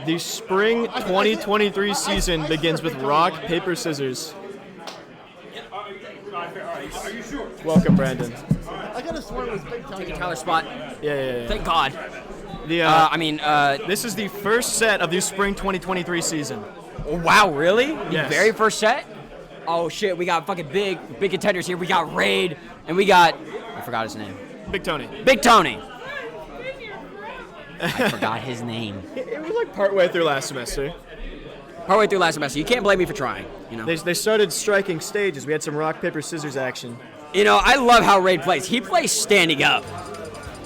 The spring 2023 season begins with rock, paper, scissors. Welcome, Brandon. I could have sworn it was Big Tony. Taking Tyler's spot. Yeah. Thank God. This is the first set of the spring 2023 season. Wow, really? The Yes. very first set? Oh shit, we got fucking big contenders here. We got Raid, and we got, I forgot his name. Big Tony. Big Tony. I forgot his name. It was like partway through last semester. Partway through last semester. You can't blame me for trying, you know. They started striking stages. We had some rock, paper, scissors action. You know, I love how Raid plays. He plays standing up.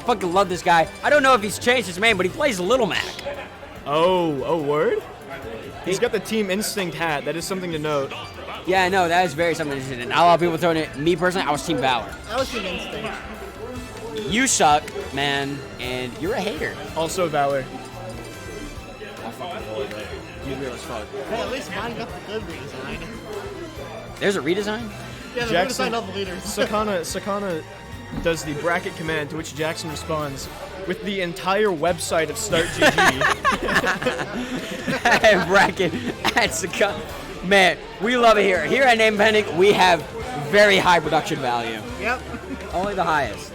Fucking love this guy. I don't know if he's changed his name, but he plays Little Mac. Oh, word? He's got the Team Instinct hat. That is something to note. Yeah, no, that is very something interesting. And a lot of people throwing it. Me personally, I was Team Valor. That was Team Instinct. You suck, man, and you're a hater. Also Valor. You real as fuck. Hey, at least mine got the good redesign. There's a redesign? Yeah, they Jackson- redesigned all the leaders. Sakana does the bracket command, to which Jackson responds with the entire website of Start GG. Bracket at Sakana. Man, we love it here. Here at Name Pending, we have very high production value. Yep. Only the highest.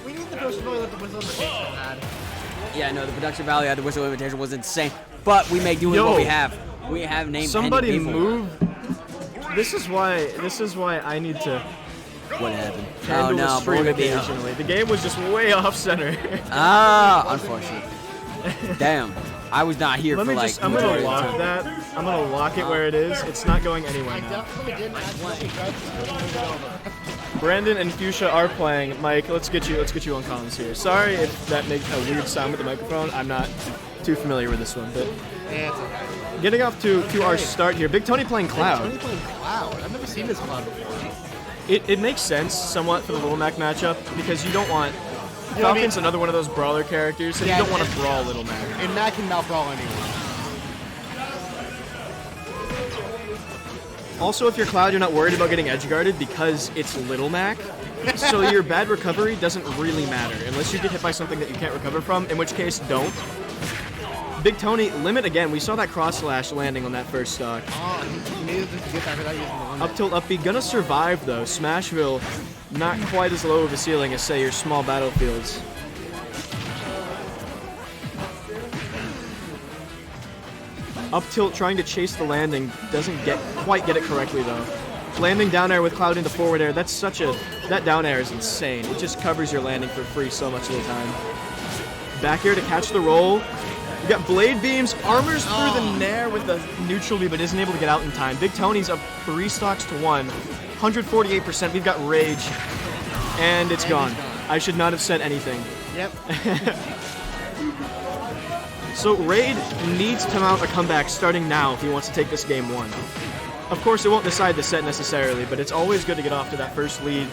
We need the first noise that the Whistle Invitation had. Yeah, no, the production value at the Whistle Invitation was insane. But we make do with Yo. what we have. We have Name Somebody Pending people. move. This is why I need to What happened? handle the but we're stream gonna be occasionally. The game was just way off center. Unfortunate. Damn. I was not here Let for me like. just, I'm gonna majority of the lock time. that. I'm gonna lock it where it is. It's not going anywhere I now. definitely didn't actually try to move it over. Brandon and Fuchsia are playing. Mike, let's get you on comms here. Sorry if that makes a weird sound with the microphone. I'm not too familiar with this one, but Yeah, it's okay. getting off to our start here. Big Tony playing Cloud. Tony playing Cloud. I've never seen this Cloud before. It makes sense somewhat for the Little Mac matchup because you don't want You know what I mean? Falcon's another one of those brawler characters, so Yeah, you don't want to and- brawl Little Mac. And Mac can now brawl anyone. Also, if you're Cloud, you're not worried about getting edge guarded because it's Little Mac. So your bad recovery doesn't really matter unless you get hit by something that you can't recover from, in which case don't. Big Tony, limit again. We saw that cross slash landing on that first stock. Oh, he needed to get that without using the limit. Up tilt, up B, gonna survive though. Smashville, not quite as low of a ceiling as say your small battlefields. Up tilt, trying to chase the landing, doesn't quite get it correctly though. Landing down air with Cloud into forward air, that down air is insane. It just covers your landing for free so much of the time. Back air to catch the roll. You got blade beams, armors through the nair with the neutral B, but isn't able to get out in time. Big Tony's up 3 stocks to 1, 148%. We've got Rage, and it's gone. I should not have said anything. Yep. So Raid needs to mount a comeback starting now if he wants to take this game 1. Of course, it won't decide the set necessarily, but it's always good to get off to that first lead.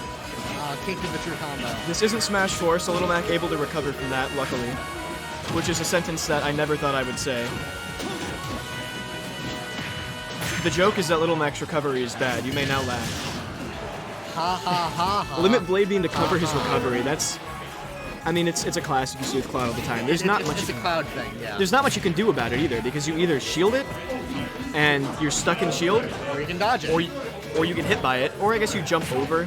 Can't do the true combo. This isn't Smash 4, so Little Mac able to recover from that, luckily. Which is a sentence that I never thought I would say. The joke is that Little Mac's recovery is bad. You may now laugh. Ha ha ha ha. Limit Blade Beam to cover his recovery. That's... I mean, it's a classic you see with Cloud all the time. There's not much... It's a Cloud thing, yeah. There's not much you can do about it either, because you either shield it, and you're stuck in shield, Or you can dodge it. or you get hit by it, or I guess you jump over.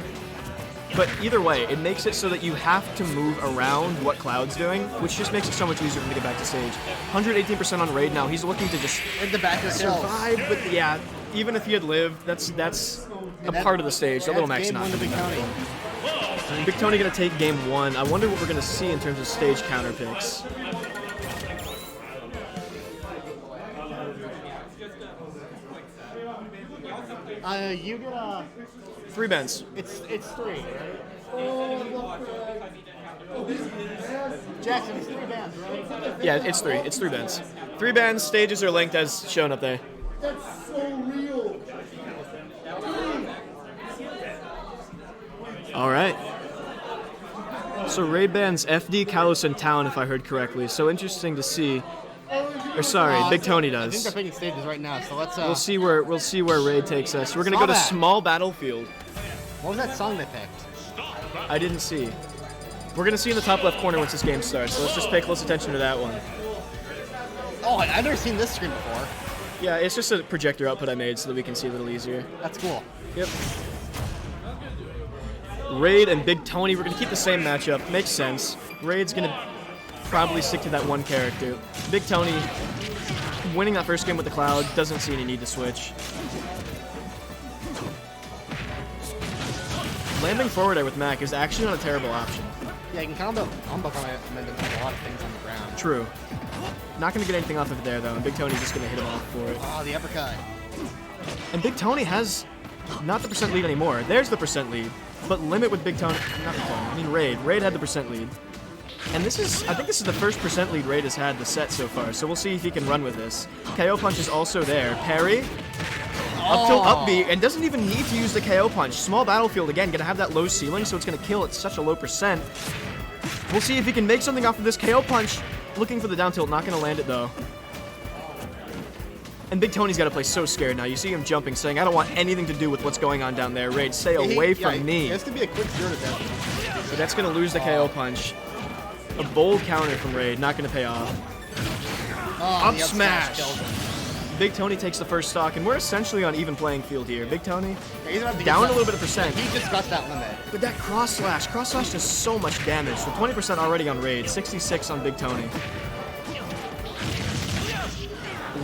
But either way, it makes it so that you have to move around what Cloud's doing, which just makes it so much easier for him to get back to stage. 118% on Raid now. He's looking to just in the back of the kills. survive, but yeah, even if he had lived, that's a part of the stage. The Little Mac's Game not one to gonna Big do Tony. that. Big Tony gonna take game 1. I wonder what we're gonna see in terms of stage counter picks. You get 3 bends. It's 3, right? Jackson, it's 3 bands, right? Yeah, it's 3. It's 3 bends. 3 bends. Stages are linked as shown up there. That's so real. All right. So Raid bans FD, Kalos, and Town, if I heard correctly. So interesting to see. Or sorry, Big Tony I think does. they're picking stages right now, so let's We'll see where Raid takes us. We're gonna go to Saw that. small battlefield. What was that song they picked? I didn't see. We're going to see in the top left corner once this game starts, so let's just pay close attention to that one. Oh, I've never seen this screen before. Yeah, it's just a projector output I made so that we can see a little easier. That's cool. Yep. Raid and Big Tony, we're going to keep the same matchup. Makes sense. Raid's going to probably stick to that one character. Big Tony, winning that first game with the Cloud, doesn't see any need to switch. Landing forward air with Mac is actually not a terrible option. Yeah, you can combo on a lot of things on the ground. True. Not going to get anything off of it there, though, and Big Tony's just going to hit him off for it. Oh, the uppercut. And Big Tony has not the percent lead anymore. There's the percent lead. But limit with Big Tony, not Big Tony, I mean Raid. Raid had the percent lead. And this is, I think this is the first percent lead Raid has had the set so far, so we'll see if he can run with this. KO Punch is also there. Parry. Up tilt, up B, and doesn't even need to use the KO Punch. Small battlefield, again, gonna have that low ceiling, so it's gonna kill at such a low percent. We'll see if he can make something off of this KO Punch. Looking for the down tilt, not gonna land it though. And Big Tony's gotta play so scared now. You see him jumping, saying, I don't want anything to do with what's going on down there. Raid, stay away from me. This could be a quick zero to death. So that's gonna lose the KO Punch. A bold counter from Raid, not gonna pay off. Oh, Up smash! Big Tony takes the first stock, and we're essentially on even playing field here. Big Tony down a little bit of percent. He just got that limit. But that cross slash does so much damage. So 20% already on Raid, 66 on Big Tony.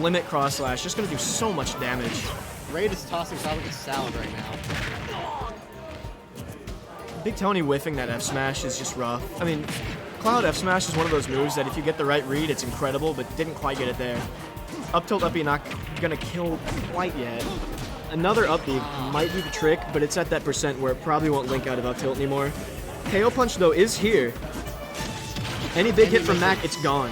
Limit cross slash, just gonna do so much damage. Raid is tossing probably a salad right now. Big Tony whiffing that F smash is just rough. I mean, Cloud F smash is one of those moves that if you get the right read, it's incredible, but didn't quite get it there. Up tilt, up B, not gonna kill quite yet. Another up B might do the trick, but it's at that percent where it probably won't link out of up tilt anymore. KO Punch, though, is here. Any big hit from Mac, it's gone.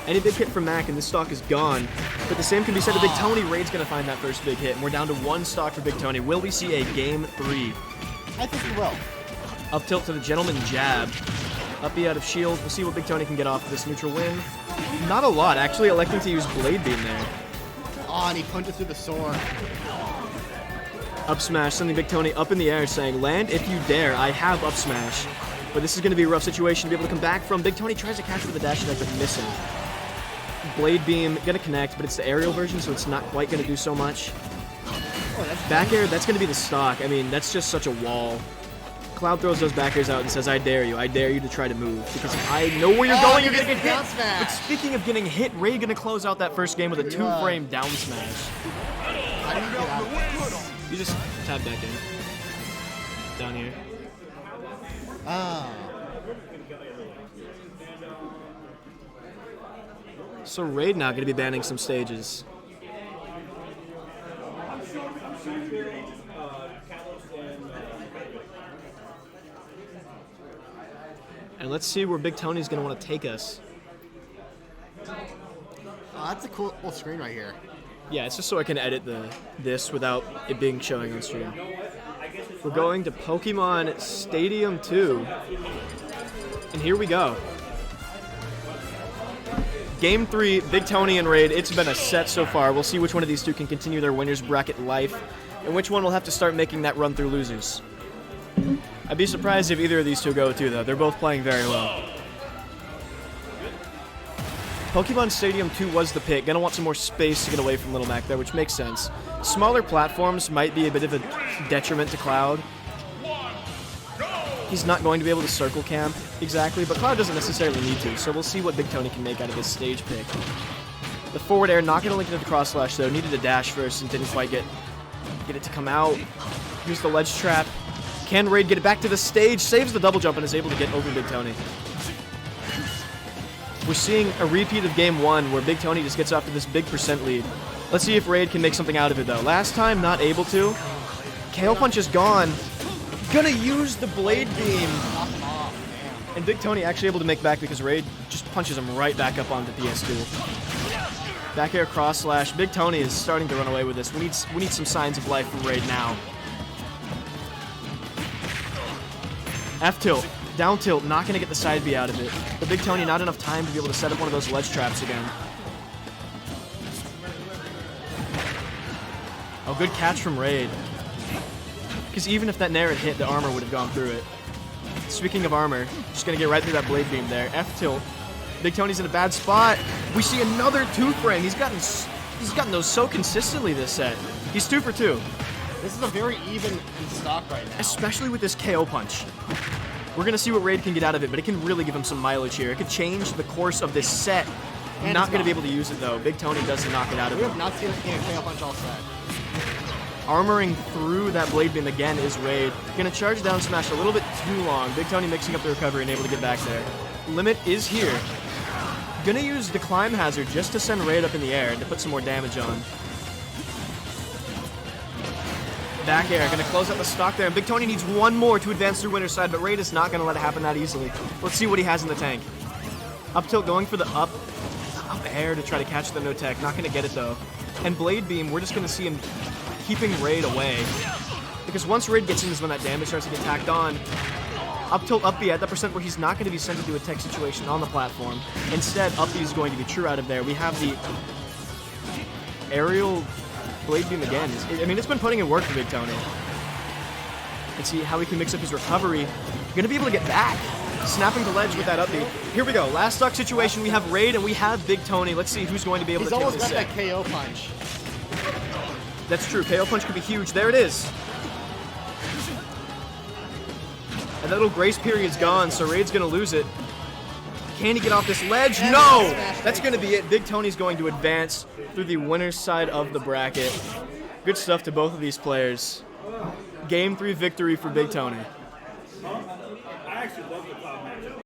Any big hit from Mac, and this stock is gone. But the same can be said to Big Tony. Raid's gonna find that first big hit, and we're down to one stock for Big Tony. Will we see a game 3? I think we will. Up tilt to the Gentleman Jab. Up B out of shield. We'll see what Big Tony can get off of this neutral win. Not a lot, actually electing to use Blade Beam there. Oh, and he punches through the sword. Up smash, sending Big Tony up in the air, saying, land if you dare, I have up smash. But this is going to be a rough situation to be able to come back from. Big Tony tries to catch with the dash attack, but missing. Blade Beam, going to connect, but it's the aerial version, so it's not quite going to do so much. Oh, back air, that's going to be the stock. I mean, that's just such a wall. Cloud throws those back airs out and says, I dare you to try to move. Because if I know where you're going, you're going to get hit. Smash. But speaking of getting hit, Raid going to close out that first game with a 2-frame down smash. How do you get out of this? You just tap back in. Down here. Ah. So Raid now going to be banning some stages. And let's see where Big Tony's going to want to take us. Oh, that's a cool little screen right here. Yeah, it's just so I can edit this without it being showing on stream. We're going to Pokemon Stadium 2. And here we go. Game 3, Big Tony and Raid. It's been a set so far. We'll see which one of these two can continue their winner's bracket life, and which one will have to start making that run through losers. I'd be surprised if either of these two go too, though. They're both playing very well. Pokemon Stadium 2 was the pick. Gonna want some more space to get away from Little Mac there, which makes sense. Smaller platforms might be a bit of a detriment to Cloud. He's not going to be able to circle camp exactly, but Cloud doesn't necessarily need to, so we'll see what Big Tony can make out of this stage pick. The forward air, not gonna link into the cross slash though. Needed a dash first and didn't quite get it to come out. Here's the ledge trap. Can Raid get it back to the stage? Saves the double jump and is able to get over Big Tony. We're seeing a repeat of game 1 where Big Tony just gets off to this big percent lead. Let's see if Raid can make something out of it though. Last time, not able to. KO Punch is gone. Gonna use the Blade Beam. And Big Tony actually able to make back because Raid just punches him right back up onto PS2. Back air cross slash. Big Tony is starting to run away with this. We need some signs of life from Raid now. F tilt. Down tilt, not going to get the side B out of it. But Big Tony, not enough time to be able to set up one of those ledge traps again. Oh, good catch from Raid. Because even if that Nair had hit, the armor would have gone through it. Speaking of armor, just gonna get right through that blade beam there. F tilt. Big Tony's in a bad spot. We see another 2 frame. He's gotten those so consistently this set. He's 2 for 2. This is a very even stock right now. Especially with this KO punch. We're gonna see what Raid can get out of it, but it can really give him some mileage here. It could change the course of this set. And Not it's gonna be gone. able to use it though. Big Tony doesn't knock it out of We him. have not seen a KO punch all set. Armoring through that blade beam again is Raid. Gonna charge down smash a little bit too long. Big Tony mixing up the recovery and able to get back there. Limit is here. Gonna use the climb hazard just to send Raid up in the air and to put some more damage on. Back air, gonna close out the stock there, and Big Tony needs one more to advance through winner's side, but Raid is not gonna let it happen that easily. Let's see what he has in the tank. Up tilt going for the up air to try to catch the no tech. Not gonna get it though. And blade beam, we're just gonna see him keeping Raid away. Because once Raid gets in is when that damage starts to get tacked on. Up tilt up B at that percent where he's not gonna be sent into a tech situation on the platform. Instead, up B is going to be true out of there. We have the aerial blade beam again. I mean, it's been putting in work for Big Tony. Let's see how he can mix up his recovery. Gonna be able to get back. Snapping the ledge with that up B. Here we go. Last stock situation. We have Raid and we have Big Tony. Let's see who's going to be able He's to take almost this got set. that KO punch. That's true. KO punch could be huge. There it is. And that little grace period's gone, so Raid's gonna lose it. Can he get off this ledge? And No! smash That's right. gonna be it. Big Tony's going to advance through the winner's side of the bracket. Good stuff to both of these players. Game 3 victory for Big Tony.